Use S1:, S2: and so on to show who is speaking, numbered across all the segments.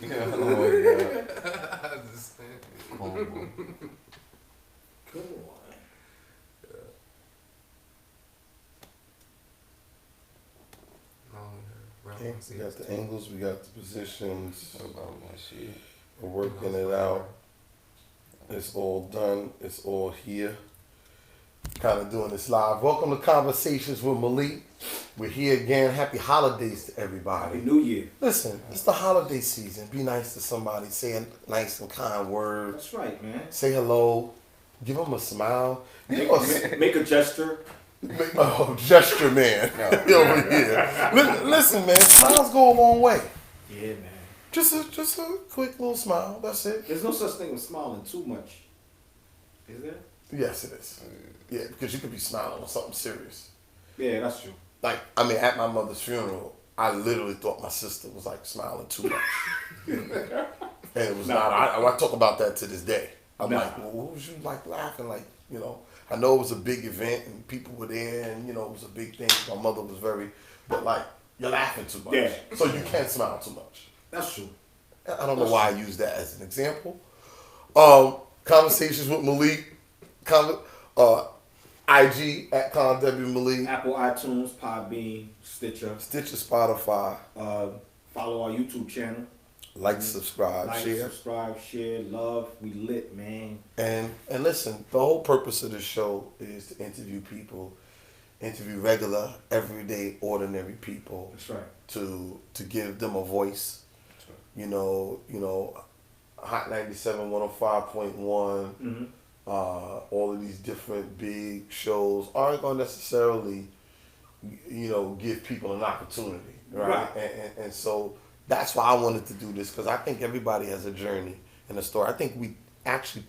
S1: Yeah, oh yeah.
S2: Come on.
S3: Okay, we got the angles, we got the positions.
S1: What about my shit?
S3: We're working it out. It's all done. It's all here. Kind of doing this live. Welcome to Conversations with Malik. We're here again. Happy holidays to everybody.
S2: Happy New Year.
S3: Listen, it's the holiday season. Be nice to somebody. Say a nice and kind word.
S2: That's right, man.
S3: Say hello. Give them a smile.
S2: Make a gesture.
S3: Oh, gesture man. Over here. Listen, man. Smiles go a long way.
S2: Yeah, man.
S3: Just a quick little smile. That's it.
S2: There's no such thing as smiling too much. Is there?
S3: Yes, it is. Yeah, because you could be smiling on something serious.
S2: Yeah, that's true.
S3: Like, I mean, at my mother's funeral, I literally thought my sister was like smiling too much. And it was not. I talk about that to this day. I'm like, well, what was you like laughing? Like, you know, I know it was a big event and people were there and, you know, it was a big thing. My mother was very, but like, you're laughing too much.
S2: Yeah.
S3: So you can't smile too much.
S2: That's true.
S3: I don't know why I use that as an example. Conversations with Malik. IG at Con W Malik.
S2: Apple, iTunes, Podbean, Stitcher,
S3: Spotify.
S2: Follow our YouTube channel.
S3: Like, subscribe, share.
S2: Subscribe, share, love. We lit, man.
S3: And listen, the whole purpose of this show is to interview people, interview regular, everyday, ordinary people.
S2: That's right.
S3: To give them a voice.
S2: That's right.
S3: You know, Hot 97, 105.1.
S2: Mm-hmm.
S3: All of these different big shows aren't going to necessarily, you know, give people an opportunity, right? And so that's why I wanted to do this, because I think everybody has a journey and a story. I think we actually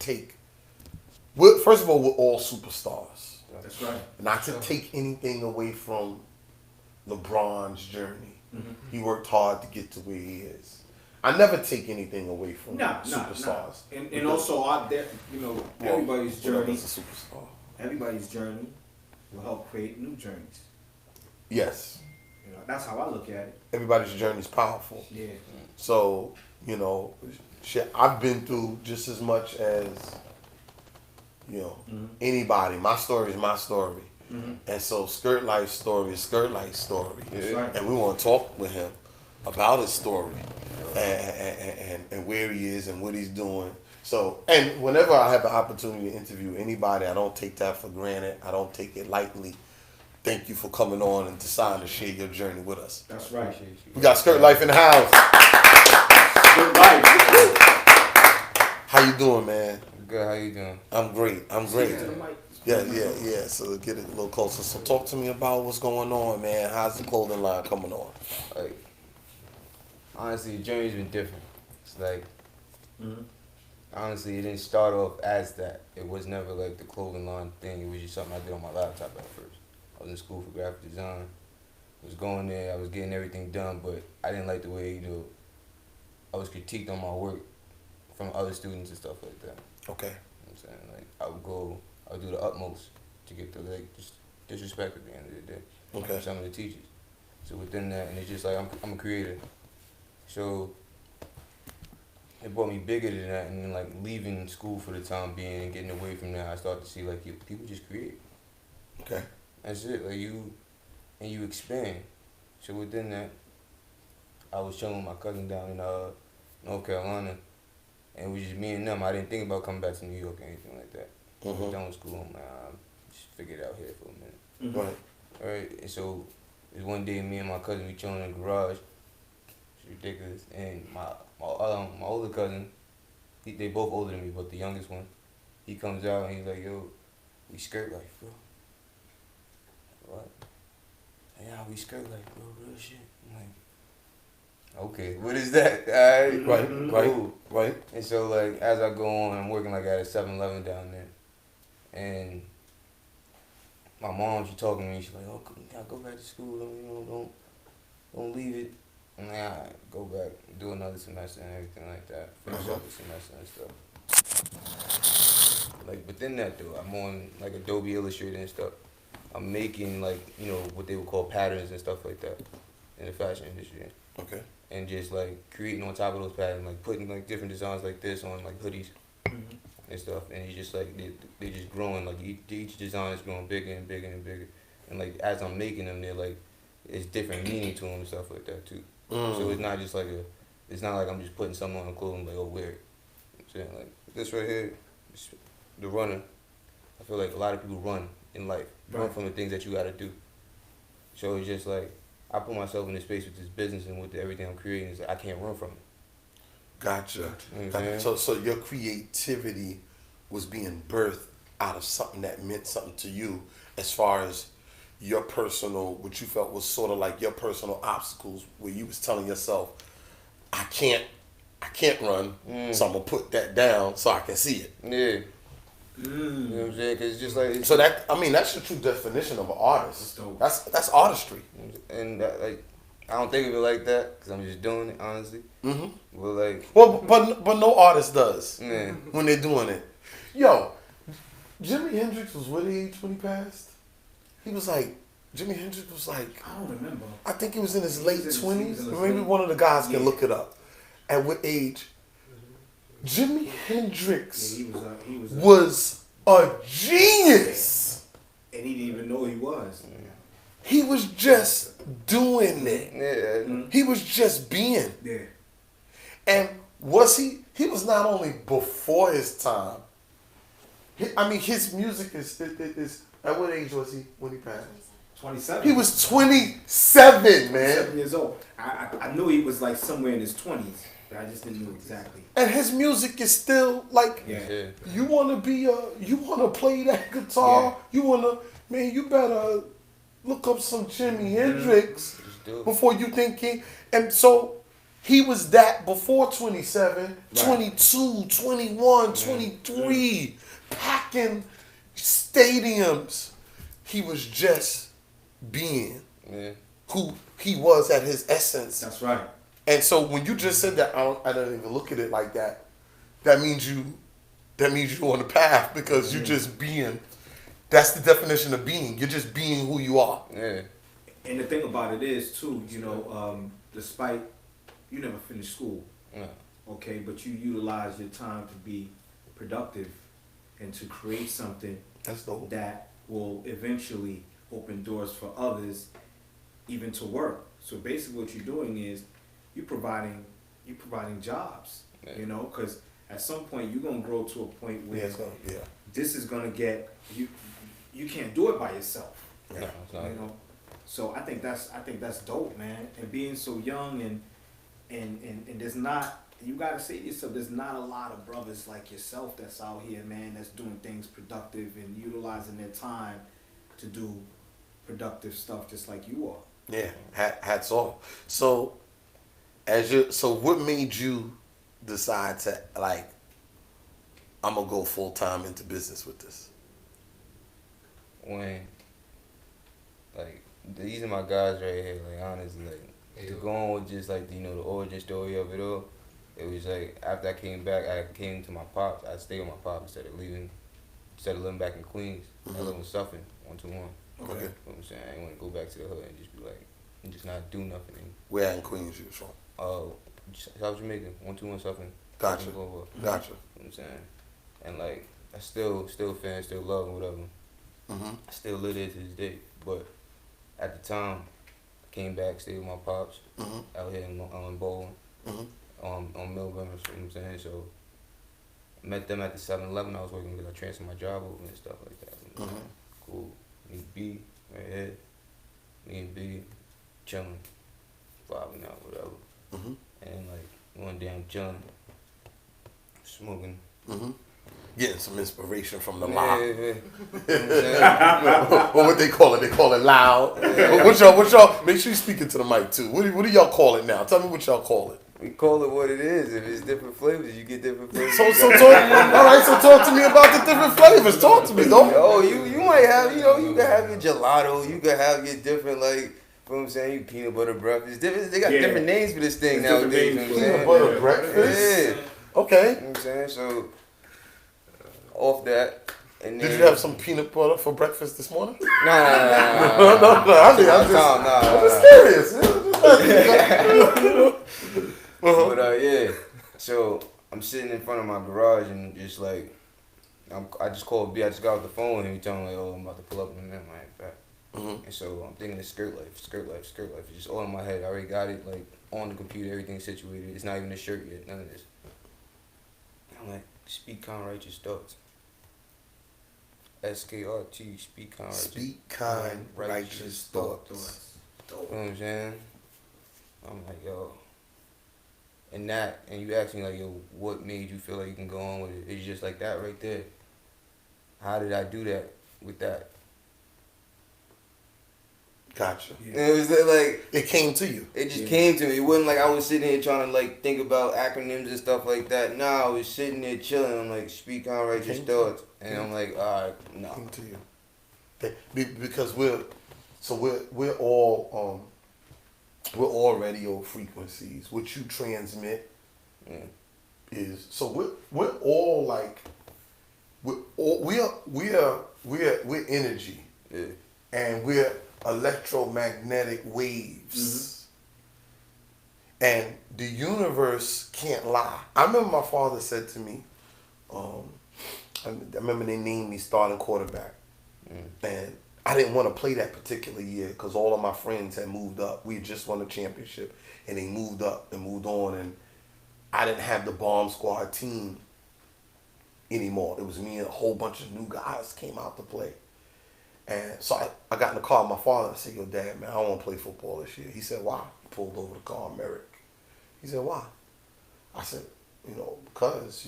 S3: first of all, we're all superstars.
S2: That's right.
S3: Not to take anything away from LeBron's journey.
S2: Mm-hmm.
S3: He worked hard to get to where he is. I never take anything away from superstars.
S2: And also, everybody's journey.
S3: Is a superstar.
S2: Everybody's journey will help create new journeys.
S3: Yes.
S2: You know, that's how I look at it.
S3: Everybody's journey is powerful.
S2: Yeah.
S3: So, you know, shit, I've been through just as much as, you know, anybody. My story is my story. Mm-hmm. And so SKRTLIFE's story is SKRTLIFE's story.
S2: That's right.
S3: And we want to talk with him about his story and where he is and what he's doing. So, and whenever I have the opportunity to interview anybody, I don't take that for granted. I don't take it lightly. Thank you for coming on and deciding to share your journey with us.
S2: That's right.
S3: We got SKRTLIFE in the house.
S2: SKRTLIFE.
S3: How you doing, man?
S1: Good, how you doing?
S3: I'm great. Yeah. So get it a little closer. So talk to me about what's going on, man. How's the clothing line coming on?
S1: Like, honestly, the journey's been different. It's like, honestly, it didn't start off as that. It was never like the clothing line thing. It was just something I did on my laptop at first. I was in school for graphic design. I was going there. I was getting everything done, but I didn't like the way, you know, I was critiqued on my work from other students and stuff like that.
S3: Okay.
S1: You know what I'm saying? Like, I would do the utmost to get the, like, just disrespect at the end of the day.
S3: Okay.
S1: From some of the teachers. So within that, and it's just like, I'm a creator. So it brought me bigger than that, and then like leaving school for the time being and getting away from that, I started to see like people just create.
S3: Okay.
S1: That's it. Like you expand. So within that, I was chilling with my cousin down in North Carolina, and it was just me and them. I didn't think about coming back to New York or anything like that. I was done with school. I'm like, just figure it out here for a minute.
S3: Right.
S1: All right. And so it was one day, me and my cousin, we chilling in the garage. Ridiculous. And my older cousin, they both older than me, but the youngest one, he comes out and he's like, yo, we SKRTLIFE, bro. What? Yeah, we SKRTLIFE, bro, real shit. I'm like, okay, what is that?
S3: Right.
S1: And so like as I go on, I'm working like at a 7-Eleven down there, and my mom, she talking to me, she's like, oh, you gotta go back to school, you know, don't leave it. And then I go back, do another semester and everything like that. Finish up the semester and stuff. Like within that though, I'm on like Adobe Illustrator and stuff. I'm making like, you know, what they would call patterns and stuff like that. in the fashion industry.
S3: Okay.
S1: And just like creating on top of those patterns, like putting like different designs like this on like hoodies and stuff. And it's just like they just growing, like each design is growing bigger and bigger and bigger. And like as I'm making them, they're like, it's different meaning to them and stuff like that too. So it's not just like it's not like I'm just putting something on the clothes and like, oh, wear it. You know what I'm saying? Like this right here, the runner. I feel like a lot of people run in life, run from the things that you gotta do. So it's just like, I put myself in this space with this business and with everything I'm creating. It's like I can't run from it.
S3: Gotcha.
S1: You know what I'm saying?
S3: So your creativity was being birthed out of something that meant something to you, as far as your personal, what you felt was sort of like your personal obstacles, where you was telling yourself, I can't run, so I'm gonna put that down so I can see it.
S1: Yeah. You know what I'm saying? Cause it's just like
S3: so that, I mean, that's the true definition of an artist. That's artistry.
S1: And that, like, I don't think of it like that because I'm just doing it honestly. But like,
S3: well, but no artist does
S1: yeah.
S3: when they're doing it. Yo, Jimi Hendrix was what age when he passed? He was like, Jimi Hendrix was like,
S2: I don't remember.
S3: I think he was in his late 20s. Maybe
S2: late.
S3: one of the guys can look it up. At what age? Jimi Hendrix
S2: He
S3: was a genius.
S2: And he didn't even know he was.
S3: He was just doing it.
S1: Yeah.
S3: He was just being.
S2: Yeah.
S3: And was he was not only before his time. I mean, his music is at what age was he when he passed?
S2: 27.
S3: He was 27, man.
S2: 7 years old. I knew he was like somewhere in his 20s, but I just didn't know exactly.
S3: And his music is still like, you want to play that guitar, you better look up some Jimi Hendrix before you think and so he was that before 27, 22, 21, 23, packing stadiums. He was just being who he was at his essence.
S2: That's right.
S3: And so when you just said that, I don't even look at it like that. That means you're on the path because you're just being. That's the definition of being. You're just being who you are.
S1: Yeah.
S2: And the thing about it is too, despite you never finished school, okay, but you utilize your time to be productive and to create something
S3: that's dope.
S2: That will eventually open doors for others, even to work. So basically, what you're doing is you're providing jobs. Because at some point you're gonna grow to a point where this is gonna get you. You can't do it by yourself.
S1: No, it's not.
S2: So I think that's dope, man. And being so young and there's not, you gotta say to yourself, there's not a lot of brothers like yourself that's out here, man, that's doing things productive and utilizing their time to do productive stuff just like you are.
S3: Yeah, hats off. So what made you decide to like, I'm gonna go full time into business with this?
S1: When, like, these are my guys right here, like, honestly, like, to go on with just, like, the origin story of it all, it was, like, after I came back, I came to my pops, I stayed with my pops instead of living back in Queens. I live in Suffolk, 121.
S3: Okay.
S1: You know what I'm saying? I didn't want to go back to the hood and just be like, and just not do nothing.
S3: Where in Queens you from?
S1: South Jamaica, 121 Suffolk.
S3: Gotcha.
S1: You know
S3: Gotcha.
S1: what I'm saying? And, like, I still fan, still love and whatever. I still live there to this day, but at the time, I came back, stayed with my pops out here in Bowling, on Milburn, you know what I'm saying? So I met them at the 7-Eleven I was working because I transferred my job over and stuff like that. Cool. Me B, right here. Me and B, chilling, vibing out, whatever. And like one day I'm chilling, smoking.
S3: Getting some inspiration from the
S1: Yeah,
S3: mob.
S1: yeah.
S3: Or what they call it? They call it loud. What y'all? Make sure you speak into the mic too. What do y'all call it now? Tell me what y'all call it.
S1: We call it what it is. If it's different flavors, you get different flavors.
S3: So talk to me about the different flavors. Talk to me, though.
S1: Oh, you might have, you can have your gelato. You can have your different, like, you know what I'm saying, you peanut butter breakfast. Different, they got different names for this thing nowadays. You know what I'm saying?
S3: Peanut butter breakfast?
S1: Yeah.
S3: Okay.
S1: You know what I'm saying? So, off that, And
S3: Did you have some peanut butter for breakfast this morning?
S1: Nah.
S3: I'm serious.
S1: But yeah, so I'm sitting in front of my garage and just like, I just called B. I just got off the phone and he told me like, oh, I'm about to pull up in a minute, man. And so I'm thinking of SKRTLIFE. It's just all in my head. I already got it like on the computer. Everything's situated. It's not even a shirt yet. None of this. I'm like, speak kind, righteous thoughts. SKRT, speak kind,
S3: righteous thoughts.
S1: You know what I'm saying? I'm like, yo. And you ask me like, yo, what made you feel like you can go on with it? It's just like that right there. How did I do that with that?
S3: Gotcha.
S1: Yeah. It was like
S3: it came to you.
S1: It just came to me. It wasn't like I was sitting here trying to like think about acronyms and stuff like that. No, I was sitting there chilling. I'm like, speak on righteous thoughts, and I'm like, all right, no.
S3: Came to you. Because we're all radio frequencies. What you transmit is so we're all like we're energy, and we're electromagnetic waves, and the universe can't lie. I remember my father said to me, I remember they named me starting quarterback, and I didn't want to play that particular year because all of my friends had moved up. We had just won a championship, and they moved up and moved on, and I didn't have the bomb squad team anymore. It was me and a whole bunch of new guys came out to play. And so I got in the car with my father and I said, yo, Dad, man, I don't want to play football this year. He said, why? He pulled over the car, Merrick. He said, why? I said, because,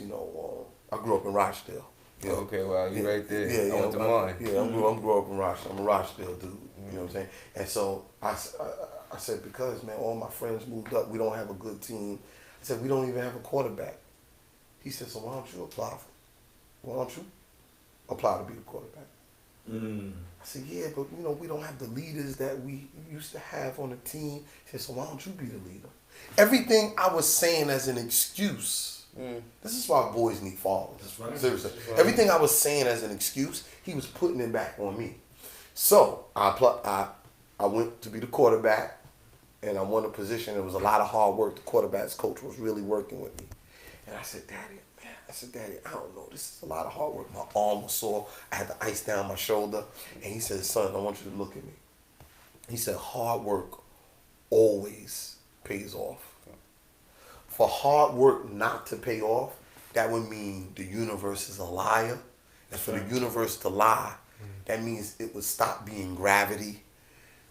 S3: I grew up in Rochdale.
S1: Okay, well, you right there. Yeah, I went to mine.
S3: Yeah, I grew up in Rochdale. I'm a Rochdale dude. You know what I'm saying? And so I said, because, man, all my friends moved up. We don't have a good team. I said, we don't even have a quarterback. He said, so why don't you apply to be the quarterback? I said, yeah, but we don't have the leaders that we used to have on the team. He said, so why don't you be the leader? Everything I was saying as an excuse. This is why boys need fathers. That's right. Seriously. That's right. Everything I was saying as an excuse, he was putting it back on me. So I went to be the quarterback, and I won a position. It was a lot of hard work. The quarterback's coach was really working with me. And I said, Daddy, I don't know. This is a lot of hard work. My arm was sore. I had the ice down my shoulder. And he said, son, I want you to look at me. He said, hard work always pays off. For hard work not to pay off, that would mean the universe is a liar. And for the universe to lie, that means it would stop being gravity.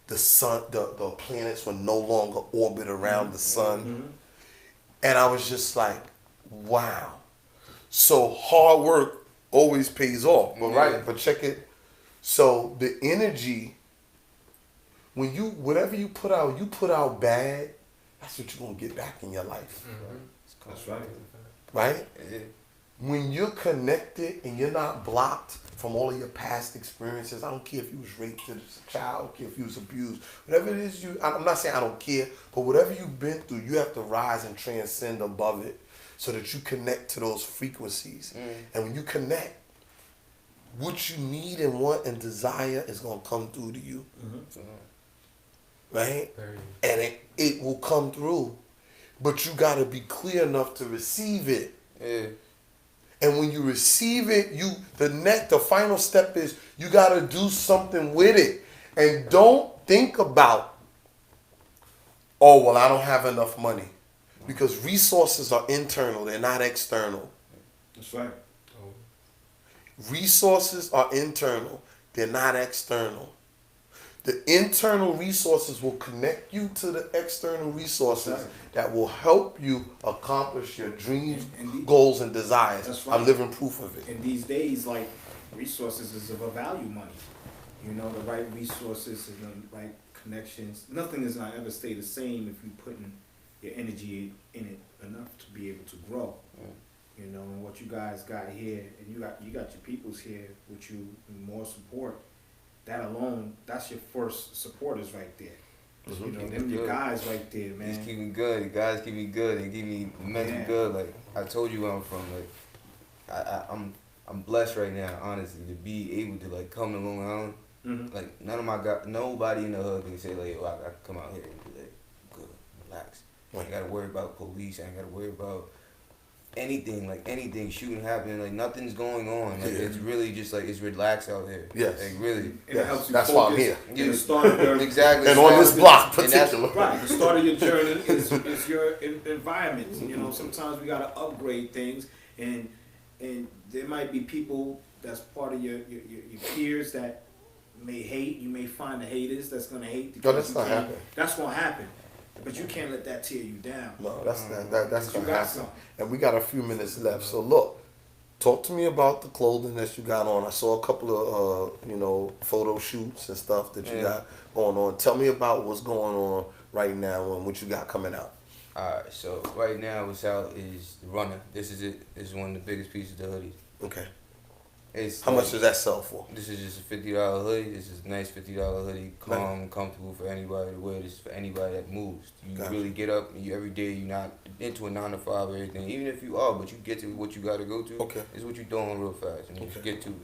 S3: The sun, the planets would no longer orbit around the sun. And I was just like, wow. So hard work always pays off. But check it. So the energy, whatever you put out bad, that's what you're going to get back in your life.
S2: That's right.
S3: Right? When you're connected and you're not blocked from all of your past experiences, I don't care if you was raped as a child, I don't care if you was abused, whatever it is I'm not saying I don't care, but whatever you've been through, you have to rise and transcend above it so that you connect to those frequencies. And when you connect, what you need and want and desire is going to come through to you. Right? And it will come through. But you got to be clear enough to receive it. And when you receive it, the final step is you got to do something with it. And don't think about, oh, well, I don't have enough money. Because resources are internal, they're not external.
S2: That's right.
S3: Resources are internal, they're not external. The internal resources will connect you to the external resources that will help you accomplish your dreams, goals, and desires.
S2: That's right.
S3: I'm living proof of it.
S2: And these days, like, resources is of a value money. The right resources and the right connections. Nothing is going to ever stay the same if you putting your energy in it enough to be able to grow. And what you guys got here, and you got your peoples here with you, and more support. That alone, that's your first supporters right there. Them your guys right there, man.
S1: Just keep me good. The guys keep me good. They keep me mentally good. Like I told you where I'm from. Like I'm I'm blessed right now, honestly, to be able to like come to Long Island. Like nobody in the hood can say like, "Oh, I can come out here and be like, good, relax." I ain't gotta worry about police. I ain't gotta worry about anything shooting happening. Like nothing's going on. Like it's really just like it's relaxed out here.
S3: Yes.
S1: Like really.
S2: And it helps you
S3: That's
S2: focus.
S3: why I'm here.
S2: And the start of your,
S1: Exactly.
S3: And on this block,
S1: And that's-
S3: particular.
S2: right, the start of your journey is your environment. You know, sometimes we gotta upgrade things, and there might be people that's part of your peers that may hate. You may find the haters that's gonna hate.
S3: No, that's not happening.
S2: That's gonna happen, but you can't let that tear you down.
S3: No, that's
S2: You
S3: gonna
S2: got
S3: happen.
S2: something.
S3: And we got a few minutes left. So look, talk to me about the clothing that you got on. I saw a couple of photo shoots and stuff that you got going on. Tell me about what's going on right now and what you got coming out.
S1: Alright, so right now what's out is the Runner. This is it. This is one of the biggest pieces of hoodies.
S3: Okay.
S1: It's
S3: How much does that sell for?
S1: This is just a $50 hoodie. This is a nice $50 hoodie, calm, comfortable for anybody to wear. This is for anybody that moves. You really get up and every day. You're not into a 9 to 5 or anything. Even if you are, but you get to what you got to go to.
S3: Okay.
S1: It's what you're doing real fast, and you just get to it.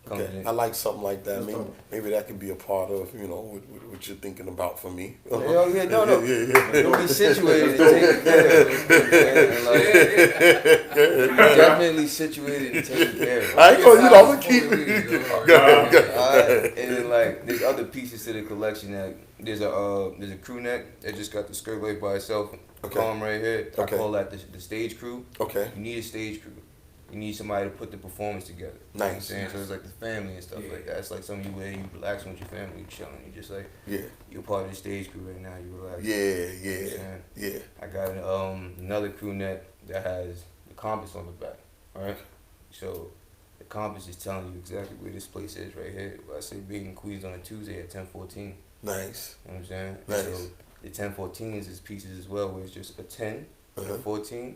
S3: Okay, I like something like that. Maybe that could be a part of what you're thinking about for me.
S1: No. You'll be situated and taken care of. Definitely situated and taken care of.
S3: I ain't gonna, I'm gonna keep
S1: it. And then like there's other pieces to the collection. That there's a crew neck that just got the skirt like by itself. Calm right here. I call that the stage crew.
S3: Okay.
S1: You need a stage crew. You need somebody to put the performance together.
S3: Nice.
S1: You know what I'm saying? So it's like the family and stuff like that. It's like something you wear, you relaxing with your family, you chilling. You just like, you're part of the stage crew right now, you relax. Yeah. I got another crew neck that has the compass on the back, alright? So the compass is telling you exactly where this place is right here. I say being in Queens on a Tuesday at 10:14.
S3: Nice.
S1: You know what I'm saying?
S3: Nice.
S1: So the 10:14s is pieces as well, where it's just a 10, a 14,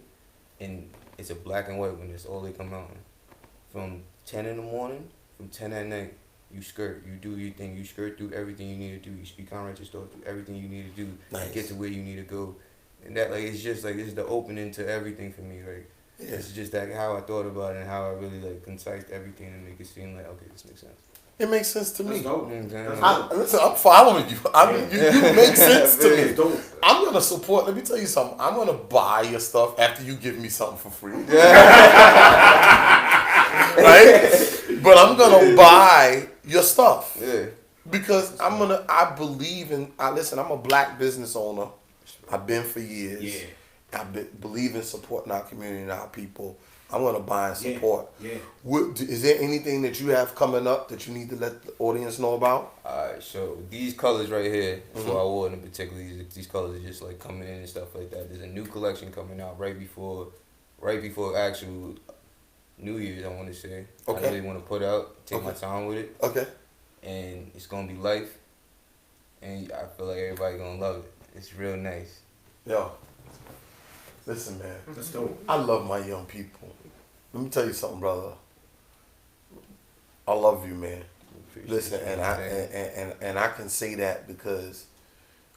S1: and it's a black and white one. That's all they come out in. From 10 in the morning, from 10 at night, you skirt. You do your thing. You skirt through everything you need to do. You speak on righteous thoughts, do everything you need to do.
S3: Nice.
S1: To get to where you need to go. And that, like, it's just like, it's the opening to everything for me. Like, it's just like how I thought about it and how I really, like, concised everything and make it seem like, okay, this makes sense.
S3: It makes sense to me.
S2: That's
S3: I'm following you. You make sense to me.
S2: dope.
S3: I'm gonna support. Let me tell you something. I'm gonna buy your stuff after you give me something for free. Right? But I'm gonna buy your stuff.
S1: Yeah.
S3: Because I believe in. Listen, I'm a black business owner. I've been for years.
S2: Yeah.
S3: Believe in supporting our community and our people. I'm gonna buy and support.
S2: Yeah.
S3: Is there anything that you have coming up that you need to let the audience know about?
S1: Alright, so these colors right here, so I wore them particularly. These colors are just like coming in and stuff like that. There's a new collection coming out right before actual New Year's, I want to say.
S3: Okay.
S1: I really want to put out, take my time with it.
S3: Okay.
S1: And it's gonna be life, and I feel like everybody gonna love it. It's real nice.
S3: Yo, listen, man.
S2: That's dope.
S3: I love my young people. Let me tell you something, brother. I love you, man. Listen, and I can say that because,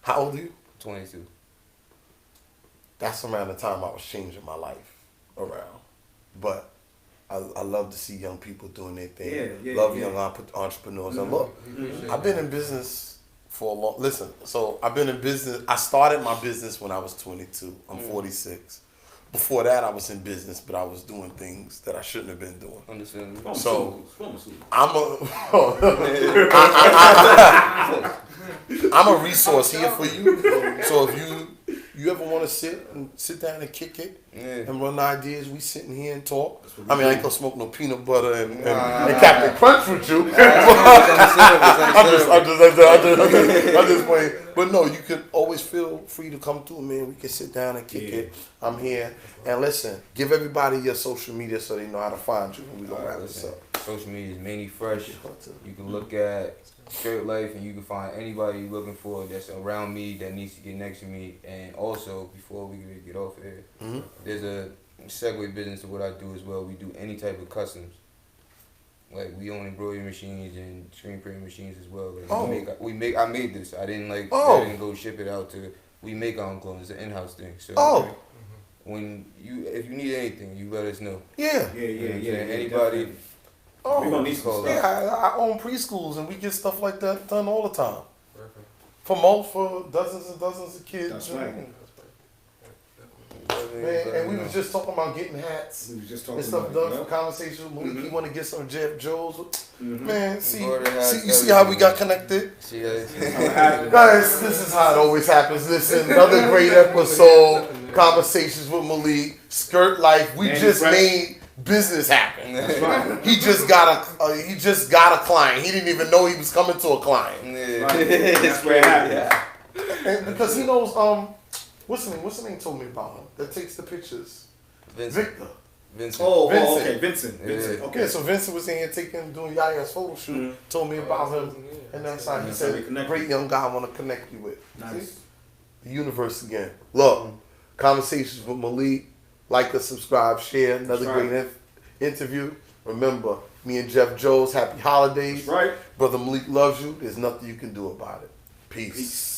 S3: how old are you?
S1: 22.
S3: That's around the time I was changing my life around. But I love to see young people doing their thing. Young entrepreneurs. And look, I've been in business for a long. Listen, so I've been in business. I started my business when I was 22. I'm 46. Before that, I was in business, but I was doing things that I shouldn't have been doing.
S1: Understand?
S3: So I'm a resource here for you. So if you ever want to sit down and kick it and run ideas, we sitting here and talk. I mean, I ain't gonna smoke no peanut butter and Captain Crunch with you. I'm just playing. But no, you could always feel free to come through, man. We can sit down and kick it. I'm here. And listen, give everybody your social media so they know how to find you when we gonna wrap this up.
S1: Social media is mainly fresh. You can look at SKRTLIFE and you can find anybody you're looking for that's around me that needs to get next to me. And also, before we get off here, there's a segue business to what I do as well. We do any type of customs. Like we own embroidery machines and screen printing machines as well. Like I made this. I didn't go ship it out to. We make our own clothes. It's an in-house thing. So if you need anything, you let us know.
S3: Yeah.
S1: Anybody
S3: Oh,
S2: We gonna need some stuff.
S3: yeah, I own preschools and we get stuff like that done all the time. For dozens and dozens of kids.
S2: That's right.
S3: Man, and we was just talking about getting hats
S2: We was just talking
S3: and stuff
S2: about
S3: done
S2: it.
S3: for conversations. Malik, he want to get some Jeff Joes.
S2: Mhm.
S3: Man, see,
S1: Border hats,
S3: you see how we got connected?
S1: See,
S3: Guys, this is how it always happens. Listen, another great episode. Conversations with Malik, Skirt Life. We
S2: Manny
S3: just
S2: Fresh.
S3: made business happen.
S2: That's right.
S3: He just got a client. He didn't even know he was coming to a client.
S2: Right. That's where it happened.
S3: And because he knows what's the name told me about him that takes the pictures?
S1: Vincent.
S3: Victor.
S1: Vincent.
S2: Oh,
S3: Vincent.
S2: okay, Vincent.
S1: Yeah.
S2: Okay,
S3: Okay, so Vincent was in here doing Yaya's photo shoot,
S2: Mhm.
S3: told me about him, and that's how he
S2: That's how we
S3: said,
S2: connected.
S3: great young guy I want to connect you with.
S2: nice.
S3: See? The universe again. Look, conversations with Malik, like us, subscribe, share, another
S2: That's right.
S3: great interview. Remember, me and Jeff Joes, happy holidays.
S2: That's right.
S3: Brother Malik loves you. There's nothing you can do about it. Peace.
S2: Peace.